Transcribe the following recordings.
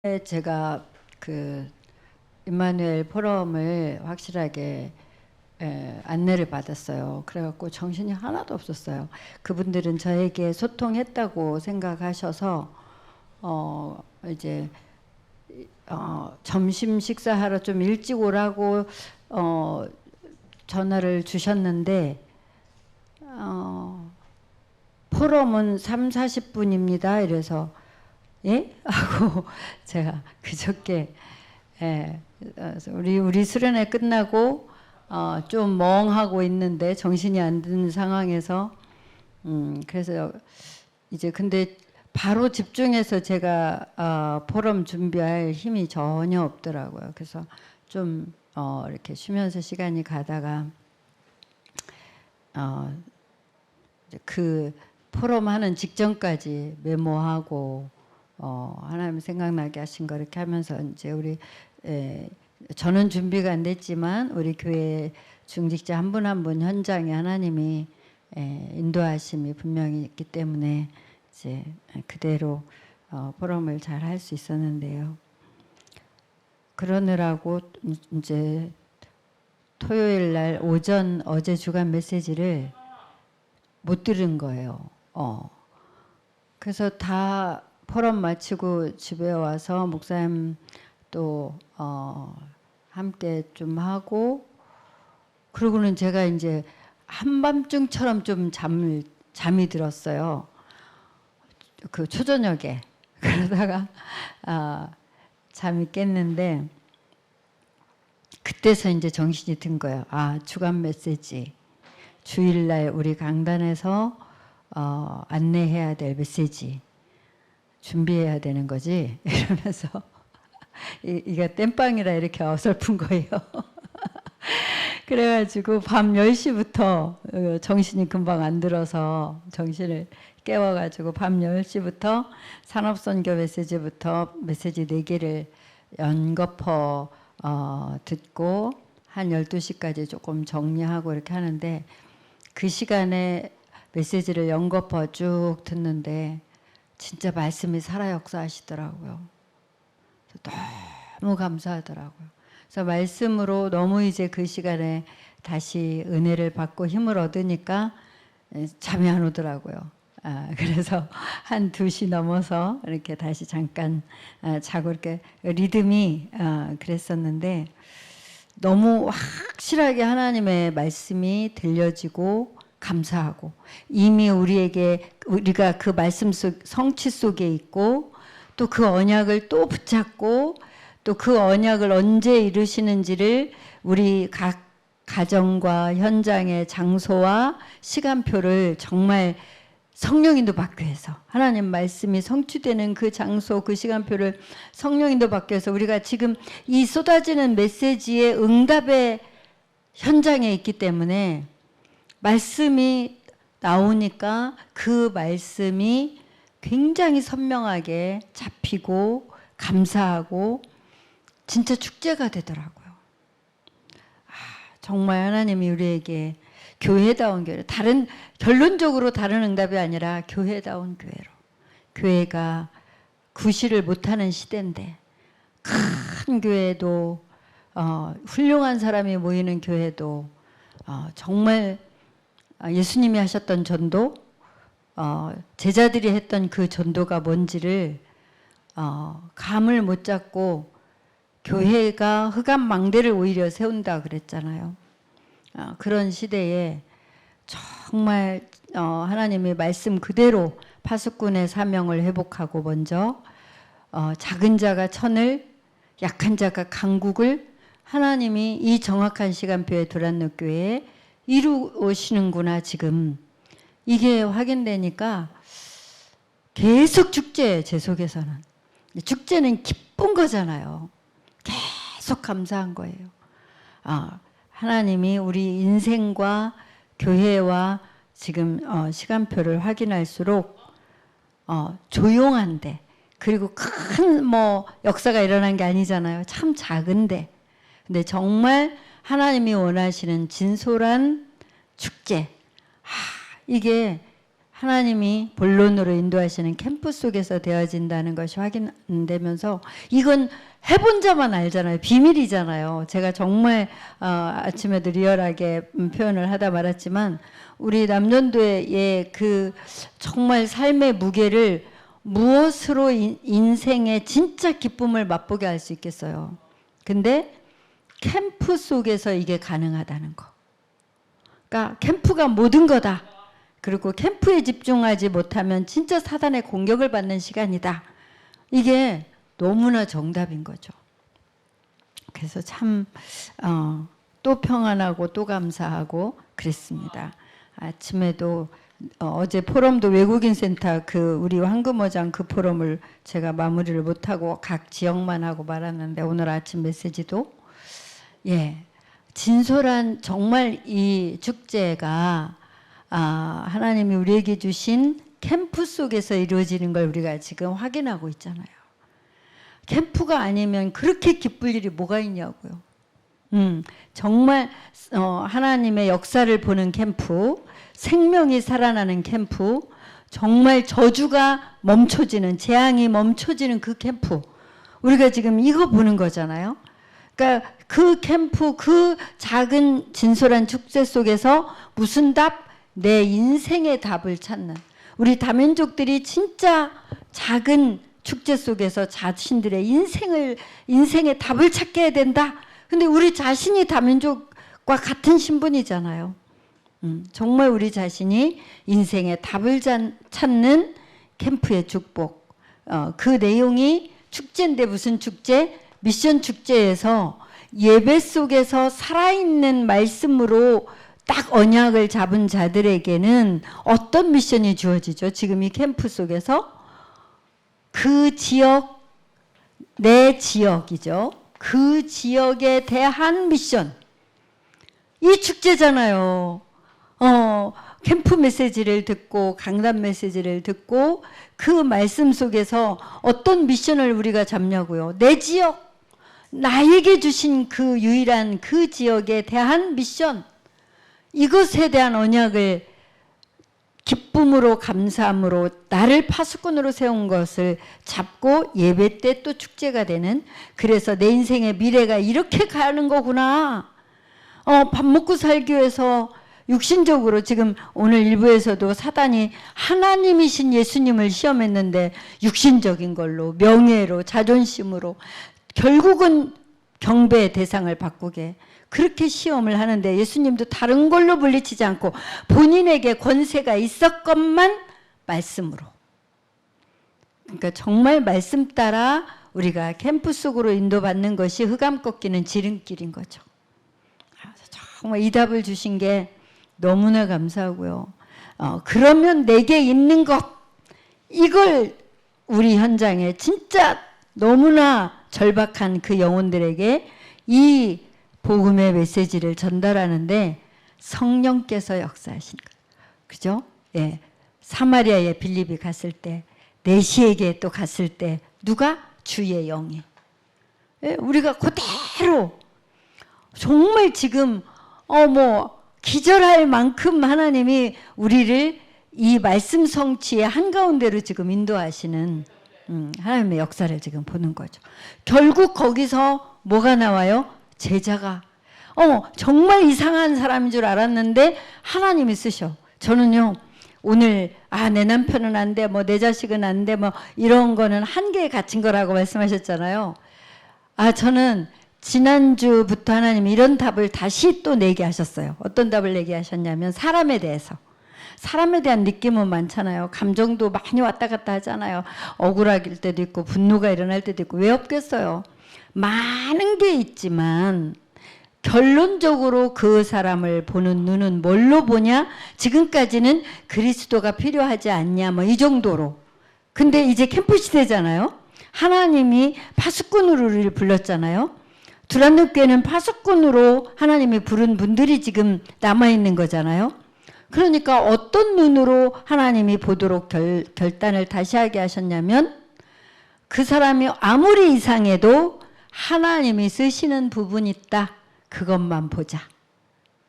제가 그 임마누엘 포럼을 확실하게 안내를 받았어요. 그래갖고 정신이 하나도 없었어요. 그분들은 저에게 소통했다고 생각하셔서 이제 점심 식사하러 좀 일찍 오라고 전화를 주셨는데 포럼은 30-40분입니다. 이래서 예? 하고 제가 그저께 우리 수련회 끝나고 좀 멍하고 있는데 정신이 안 드는 상황에서 그래서 이제 근데 바로 집중해서 제가 포럼 준비할 힘이 전혀 없더라고요. 그래서 좀 이렇게 쉬면서 시간이 가다가 그 포럼 하는 직전까지 메모하고 하나님 생각나게 하신 거 이렇게 하면서 이제 우리 저는 준비가 안 됐지만 우리 교회 중직자 한 분 한 분 현장에 하나님이 인도하심이 분명히 있기 때문에 이제 그대로 포럼을 잘 할 수 있었는데요. 그러느라고 이제 토요일 날 오전 어제 주간 메시지를 못 들은 거예요. 그래서 다 포럼 마치고 집에 와서 목사님 또 함께 좀 하고 그러고는 제가 이제 한밤중처럼 좀 잠이 들었어요. 그 초저녁에 그러다가 잠이 깼는데 그때서 이제 정신이 든 거예요. 주간 메시지 주일날 우리 강단에서 안내해야 될 메시지 준비해야 되는 거지 이러면서 이게 땜빵이라 이렇게 어설픈 거예요. 그래가지고 밤 10시부터 정신이 금방 안 들어서 정신을 깨워가지고 밤 10시부터 산업선교 메시지부터 메시지 4개를 연거퍼 듣고 한 12시까지 조금 정리하고 이렇게 하는데 그 시간에 메시지를 연거퍼 쭉 듣는데 진짜 말씀이 살아 역사하시더라고요. 너무 감사하더라고요. 그래서 말씀으로 너무 이제 그 시간에 다시 은혜를 받고 힘을 얻으니까 잠이 안 오더라고요. 그래서 한 2시 넘어서 이렇게 다시 잠깐 자고 이렇게 리듬이 그랬었는데 너무 확실하게 하나님의 말씀이 들려지고 감사하고 이미 우리가 그 말씀 속 성취 속에 있고 또 그 언약을 또 붙잡고 또 그 언약을 언제 이루시는지를 우리 각 가정과 현장의 장소와 시간표를 정말 성령인도 받게 해서 하나님 말씀이 성취되는 그 장소 그 시간표를 성령인도 받게 해서 우리가 지금 이 쏟아지는 메시지의 응답의 현장에 있기 때문에 말씀이 나오니까 그 말씀이 굉장히 선명하게 잡히고 감사하고 진짜 축제가 되더라고요. 정말 하나님이 우리에게 교회다운 교회로 결론적으로 다른 응답이 아니라 교회다운 교회로 교회가 구실을 못하는 시대인데 큰 교회도 훌륭한 사람이 모이는 교회도 정말 예수님이 하셨던 전도 제자들이 했던 그 전도가 뭔지를 감을 못 잡고 교회가 흑암망대를 오히려 세운다 그랬잖아요. 그런 시대에 정말 하나님의 말씀 그대로 파수꾼의 사명을 회복하고 먼저 작은 자가 천을 약한 자가 강국을 하나님이 이 정확한 시간표에 도란노 교회에 이루시는구나 지금 이게 확인되니까 계속 축제예요. 제 속에서는. 축제는 기쁜 거잖아요. 계속 감사한 거예요. 하나님이 우리 인생과 교회와 지금 시간표를 확인할수록 조용한데 그리고 큰 역사가 일어난 게 아니잖아요. 참 작은데 근데 정말 하나님이 원하시는 진솔한 축제 이게 하나님이 본론으로 인도하시는 캠프 속에서 되어진다는 것이 확인되면서 이건 해본 자만 알잖아요. 비밀이잖아요. 제가 정말 아침에도 리얼하게 표현을 하다 말았지만 우리 남전도의 그 정말 삶의 무게를 무엇으로 인생의 진짜 기쁨을 맛보게 할 수 있겠어요. 근데 캠프 속에서 이게 가능하다는 거. 그러니까 캠프가 모든 거다. 그리고 캠프에 집중하지 못하면 진짜 사단의 공격을 받는 시간이다. 이게 너무나 정답인 거죠. 그래서 참 또 평안하고 또 감사하고 그랬습니다. 아침에도 어제 포럼도 외국인 센터 그 우리 황금어장 그 포럼을 제가 마무리를 못하고 각 지역만 하고 말았는데 오늘 아침 메시지도 진솔한 정말 이 축제가 하나님이 우리에게 주신 캠프 속에서 이루어지는 걸 우리가 지금 확인하고 있잖아요. 캠프가 아니면 그렇게 기쁠 일이 뭐가 있냐고요. 정말 하나님의 역사를 보는 캠프, 생명이 살아나는 캠프, 정말 저주가 멈춰지는, 재앙이 멈춰지는 그 캠프. 우리가 지금 이거 보는 거잖아요. 그러니까 그 캠프, 그 작은 진솔한 축제 속에서 무슨 답? 내 인생의 답을 찾는. 우리 다민족들이 진짜 작은 축제 속에서 자신들의 인생의 답을 찾게 해야 된다. 근데 우리 자신이 다민족과 같은 신분이잖아요. 정말 우리 자신이 인생의 답을 찾는 캠프의 축복. 그 내용이 축제인데 무슨 축제? 미션 축제에서 예배 속에서 살아있는 말씀으로 딱 언약을 잡은 자들에게는 어떤 미션이 주어지죠? 지금 이 캠프 속에서 그 지역, 내 지역이죠. 그 지역에 대한 미션. 이 축제잖아요. 캠프 메시지를 듣고 강단 메시지를 듣고 그 말씀 속에서 어떤 미션을 우리가 잡냐고요. 내 지역, 나에게 주신 그 유일한 그 지역에 대한 미션. 이것에 대한 언약을 기쁨으로 감사함으로 나를 파수꾼으로 세운 것을 잡고 예배 때 또 축제가 되는, 그래서 내 인생의 미래가 이렇게 가는 거구나. 밥 먹고 살기 위해서 육신적으로 지금 오늘 일부에서도 사단이 하나님이신 예수님을 시험했는데 육신적인 걸로, 명예로, 자존심으로 결국은 경배의 대상을 바꾸게 그렇게 시험을 하는데 예수님도 다른 걸로 물리치지 않고 본인에게 권세가 있었건만 말씀으로. 그러니까 정말 말씀 따라 우리가 캠프 속으로 인도받는 것이 흑암 꺾이는 지름길인 거죠. 정말 이 답을 주신 게 너무나 감사하고요. 그러면 내게 있는 것, 이걸 우리 현장에 진짜 너무나 절박한 그 영혼들에게 이 복음의 메시지를 전달하는데 성령께서 역사하신 거예요. 그죠? 예. 사마리아에 빌립이 갔을 때, 내시에게 또 갔을 때 누가? 주의 영이. 예? 우리가 그대로 정말 지금 기절할 만큼 하나님이 우리를 이 말씀 성취의 한가운데로 지금 인도하시는 하나님의 역사를 지금 보는 거죠. 결국 거기서 뭐가 나와요? 제자가 정말 이상한 사람인 줄 알았는데 하나님이 쓰셔. 저는요 오늘 내 남편은 안 돼, 내 자식은 안 돼, 이런 거는 한계에 갇힌 거라고 말씀하셨잖아요. 저는 지난주부터 하나님이 이런 답을 다시 또 내게 하셨어요. 어떤 답을 내게 하셨냐면 사람에 대해서. 사람에 대한 느낌은 많잖아요. 감정도 많이 왔다 갔다 하잖아요. 억울할 때도 있고 분노가 일어날 때도 있고. 왜 없겠어요? 많은 게 있지만 결론적으로 그 사람을 보는 눈은 뭘로 보냐? 지금까지는 그리스도가 필요하지 않냐 이 정도로. 근데 이제 캠프 시대잖아요. 하나님이 파수꾼으로 우리를 불렀잖아요. 두란노교회는 파수꾼으로 하나님이 부른 분들이 지금 남아있는 거잖아요. 그러니까 어떤 눈으로 하나님이 보도록 결단을 다시 하게 하셨냐면 그 사람이 아무리 이상해도 하나님이 쓰시는 부분이 있다. 그것만 보자.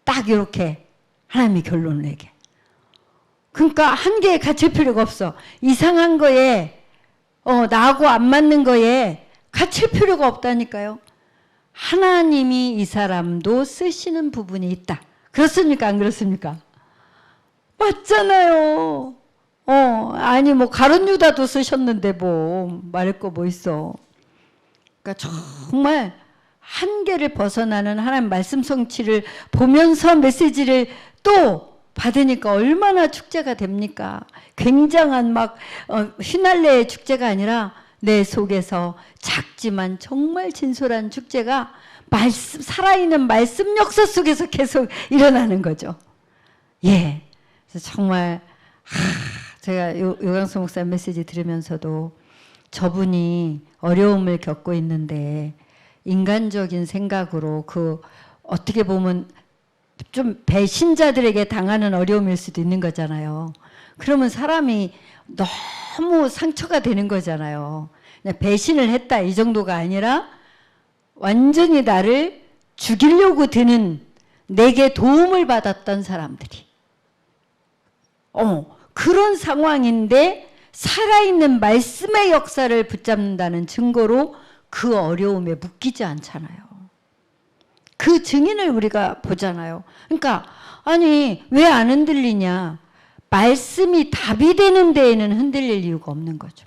딱 이렇게 하나님이 결론을 내게. 그러니까 한계에 갇힐 필요가 없어. 이상한 거에 나하고 안 맞는 거에 갇힐 필요가 없다니까요. 하나님이 이 사람도 쓰시는 부분이 있다. 그렇습니까? 안 그렇습니까? 맞잖아요. 아니 뭐 가룟 유다도 쓰셨는데 뭐 말할 거 뭐 있어. 그러니까 정말 한계를 벗어나는 하나님 말씀 성취를 보면서 메시지를 또 받으니까 얼마나 축제가 됩니까? 굉장한 막 휘날레의 축제가 아니라 내 속에서 작지만 정말 진솔한 축제가 말씀, 살아있는 말씀 역사 속에서 계속 일어나는 거죠. 예. 그래서 정말 제가 요강수 목사 메시지 들으면서도 저분이 어려움을 겪고 있는데 인간적인 생각으로 어떻게 보면 좀 배신자들에게 당하는 어려움일 수도 있는 거잖아요. 그러면 사람이 너무 상처가 되는 거잖아요. 그냥 배신을 했다 이 정도가 아니라 완전히 나를 죽이려고 드는, 내게 도움을 받았던 사람들이 그런 상황인데 살아있는 말씀의 역사를 붙잡는다는 증거로 그 어려움에 묶이지 않잖아요. 그 증인을 우리가 보잖아요. 그러니까 아니 왜 안 흔들리냐. 말씀이 답이 되는 데에는 흔들릴 이유가 없는 거죠.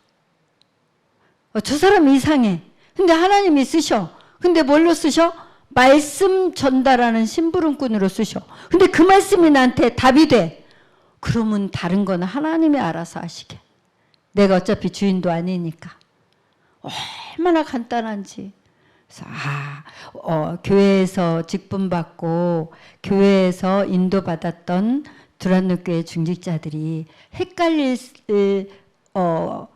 저 사람 이상해. 근데 하나님이 쓰셔. 근데 뭘로 쓰셔? 말씀 전달하는 심부름꾼으로 쓰셔. 근데 그 말씀이 나한테 답이 돼. 그러면 다른 거는 하나님이 알아서 하시게. 내가 어차피 주인도 아니니까. 얼마나 간단한지. 그래서 교회에서 직분받고 교회에서 인도받았던 두란노교회 중직자들이 헷갈릴 거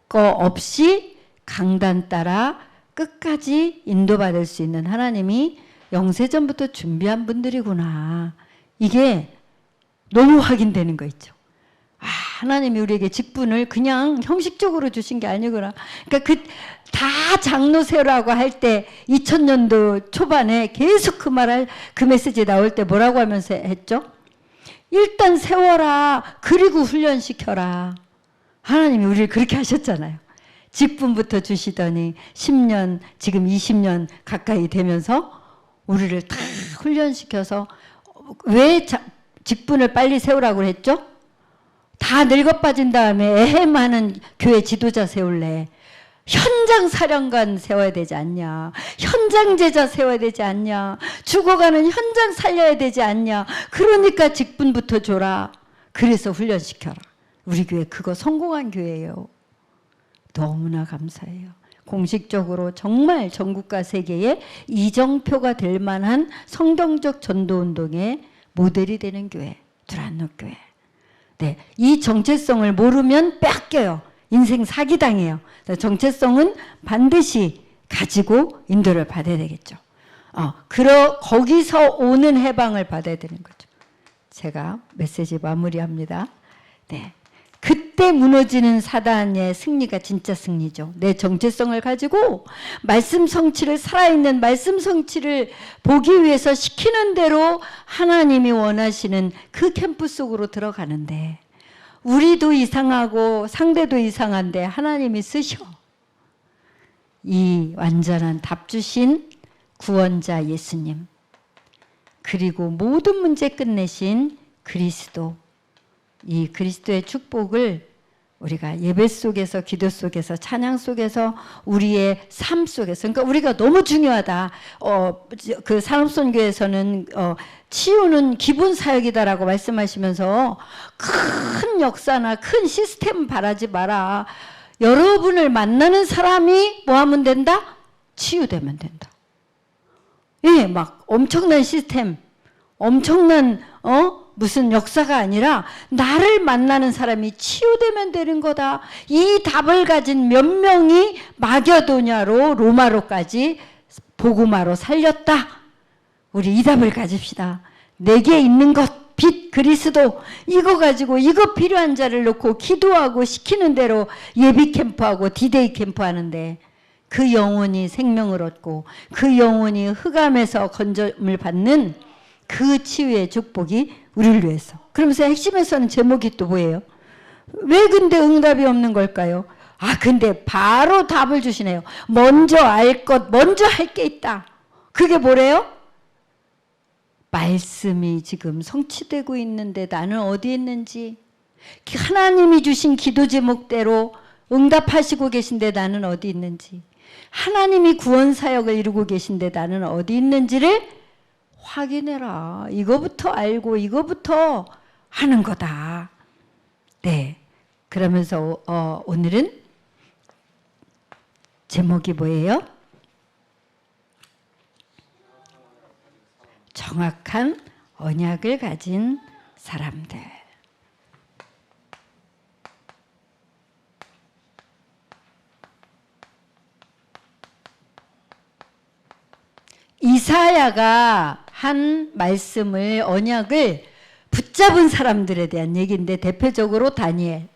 없이 강단 따라 끝까지 인도받을 수 있는 하나님이 영세전부터 준비한 분들이구나. 이게 너무 확인되는 거 있죠. 하나님이 우리에게 직분을 그냥 형식적으로 주신 게 아니구나. 그러니까 다 장로 세우라고 할 때 2000년도 초반에 계속 그 메시지 나올 때 뭐라고 하면서 했죠? 일단 세워라. 그리고 훈련시켜라. 하나님이 우리를 그렇게 하셨잖아요. 직분부터 주시더니 10년, 지금 20년 가까이 되면서 우리를 다 훈련시켜서 왜 직분을 빨리 세우라고 했죠? 다 늙어 빠진 다음에 에헴하는 교회 지도자 세울래. 현장 사령관 세워야 되지 않냐. 현장 제자 세워야 되지 않냐. 죽어가는 현장 살려야 되지 않냐. 그러니까 직분부터 줘라. 그래서 훈련시켜라. 우리 교회 그거 성공한 교회예요. 너무나 감사해요. 공식적으로 정말 전국과 세계에 이정표가 될 만한 성경적 전도운동의 모델이 되는 교회, 두란노교회. 네, 이 정체성을 모르면 뺏겨요. 인생 사기당해요. 정체성은 반드시 가지고 인도를 받아야 되겠죠. 거기서 오는 해방을 받아야 되는 거죠. 제가 메시지 마무리합니다. 네, 그때 무너지는 사단의 승리가 진짜 승리죠. 내 정체성을 가지고 말씀 성취를, 살아있는 말씀 성취를 보기 위해서 시키는 대로 하나님이 원하시는 그 캠프 속으로 들어가는데 우리도 이상하고 상대도 이상한데 하나님이 쓰셔. 이 완전한 답 주신 구원자 예수님, 그리고 모든 문제 끝내신 그리스도, 이 그리스도의 축복을 우리가 예배 속에서, 기도 속에서, 찬양 속에서, 우리의 삶 속에서, 그러니까 우리가 너무 중요하다. 그 산업선교에서는 치유는 기본 사역이다라고 말씀하시면서 큰 역사나 큰 시스템 바라지 마라. 여러분을 만나는 사람이 뭐 하면 된다? 치유되면 된다. 예, 막 엄청난 시스템, 엄청난 무슨 역사가 아니라 나를 만나는 사람이 치유되면 되는 거다. 이 답을 가진 몇 명이 마게도냐로 로마로까지 복음화로 살렸다. 우리 이 답을 가집시다. 내게 있는 것, 빛 그리스도, 이거 가지고 이거 필요한 자를 놓고 기도하고 시키는 대로 예비 캠프하고 디데이 캠프 하는데 그 영혼이 생명을 얻고 그 영혼이 흑암에서 건짐을 받는 그 치유의 축복이 우리를 위해서. 그러면서 핵심에서는 제목이 또 뭐예요? 왜 근데 응답이 없는 걸까요? 근데 바로 답을 주시네요. 먼저 알 것, 먼저 할 게 있다. 그게 뭐래요? 말씀이 지금 성취되고 있는데 나는 어디 있는지, 하나님이 주신 기도 제목대로 응답하시고 계신데 나는 어디 있는지, 하나님이 구원 사역을 이루고 계신데 나는 어디 있는지를 확인해라. 이거부터 알고 이거부터 하는 거다. 네. 그러면서 오늘은 제목이 뭐예요? 정확한 언약을 가진 사람들. 이사야가 한 말씀을, 언약을 붙잡은 사람들에 대한 얘기인데, 대표적으로 다니엘.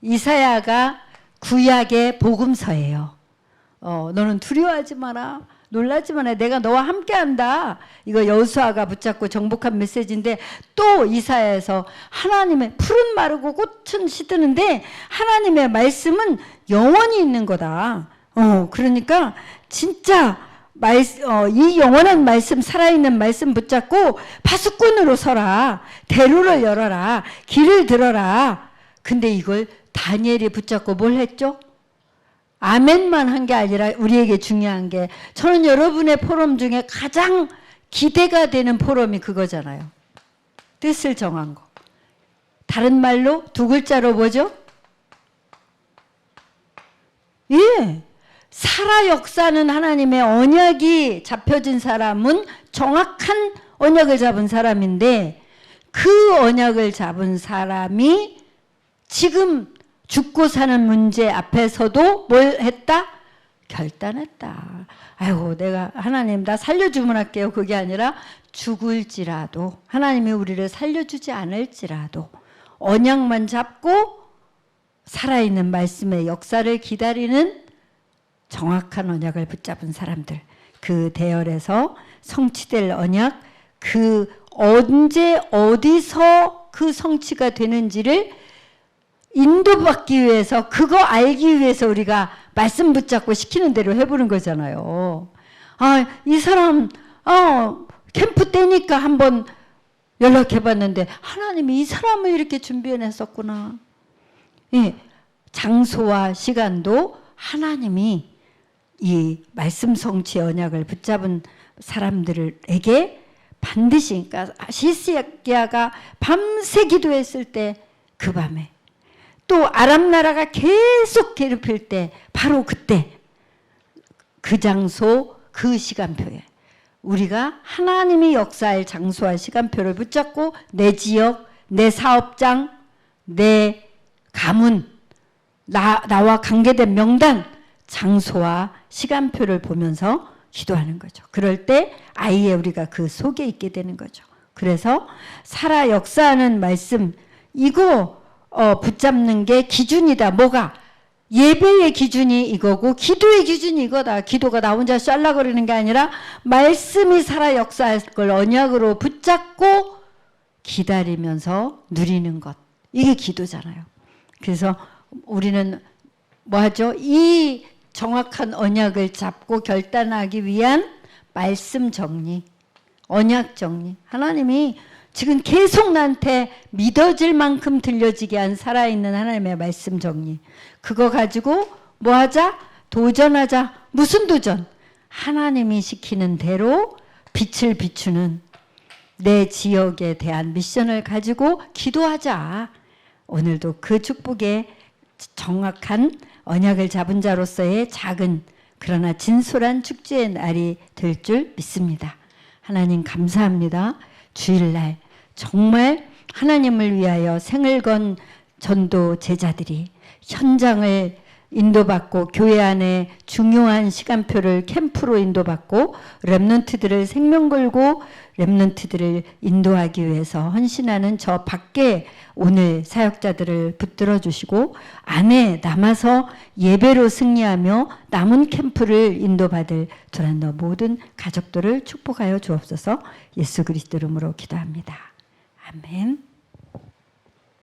이사야가 구약의 복음서예요. 너는 두려워하지 마라, 놀라지 마라, 내가 너와 함께한다. 이거 여호수아가 붙잡고 정복한 메시지인데, 또 이사야에서 하나님의 풀은 마르고 꽃은 시드는데 하나님의 말씀은 영원히 있는 거다. 그러니까 진짜 이 영원한 말씀, 살아있는 말씀 붙잡고 파수꾼으로 서라. 대로를 열어라. 길을 들어라. 근데 이걸 다니엘이 붙잡고 뭘 했죠? 아멘만 한 게 아니라 우리에게 중요한 게, 저는 여러분의 포럼 중에 가장 기대가 되는 포럼이 그거잖아요. 뜻을 정한 거. 다른 말로 두 글자로 뭐죠? 예. 살아 역사는 하나님의 언약이 잡혀진 사람은 정확한 언약을 잡은 사람인데, 그 언약을 잡은 사람이 지금 죽고 사는 문제 앞에서도 뭘 했다? 결단했다. 아이고, 내가 하나님 나 살려주면 할게요. 그게 아니라 죽을지라도, 하나님이 우리를 살려주지 않을지라도 언약만 잡고 살아있는 말씀의 역사를 기다리는 정확한 언약을 붙잡은 사람들, 그 대열에서 성취될 언약, 그 언제 어디서 그 성취가 되는지를 인도받기 위해서, 그거 알기 위해서 우리가 말씀 붙잡고 시키는 대로 해보는 거잖아요. 이 사람 캠프 때니까 한번 연락해봤는데 하나님이 이 사람을 이렇게 준비해냈었구나. 예, 장소와 시간도 하나님이 이 말씀 성취 언약을 붙잡은 사람들에게 반드시, 그러니까 시스기야가 밤새 기도했을 때 그 밤에, 또 아람 나라가 계속 괴롭힐 때 바로 그때, 그 장소 그 시간표에 우리가 하나님이 역사할 장소와 시간표를 붙잡고 내 지역, 내 사업장, 내 가문, 나와 관계된 명단, 장소와 시간표를 보면서 기도하는 거죠. 그럴 때 아예 우리가 그 속에 있게 되는 거죠. 그래서 살아 역사하는 말씀, 이거 붙잡는 게 기준이다. 뭐가? 예배의 기준이 이거고 기도의 기준이 이거다. 기도가 나 혼자 샬라거리는 게 아니라 말씀이 살아 역사할 걸 언약으로 붙잡고 기다리면서 누리는 것, 이게 기도잖아요. 그래서 우리는 뭐 하죠? 이 정확한 언약을 잡고 결단하기 위한 말씀 정리, 언약 정리. 하나님이 지금 계속 나한테 믿어질 만큼 들려지게 한 살아있는 하나님의 말씀 정리. 그거 가지고 뭐 하자? 도전하자. 무슨 도전? 하나님이 시키는 대로 빛을 비추는 내 지역에 대한 미션을 가지고 기도하자. 오늘도 그 축복에 정확한 언약을 잡은 자로서의 작은 그러나 진솔한 축제의 날이 될 줄 믿습니다. 하나님 감사합니다. 주일날 정말 하나님을 위하여 생을 건 전도 제자들이 현장을 인도받고 교회 안에 중요한 시간표를 캠프로 인도받고 렘넌트들을 생명 걸고 렘넌트들을 인도하기 위해서 헌신하는 저 밖에 오늘 사역자들을 붙들어 주시고 안에 남아서 예배로 승리하며 남은 캠프를 인도받을 저런 모든 가족들을 축복하여 주옵소서. 예수 그리스도 이름으로 기도합니다. 아멘.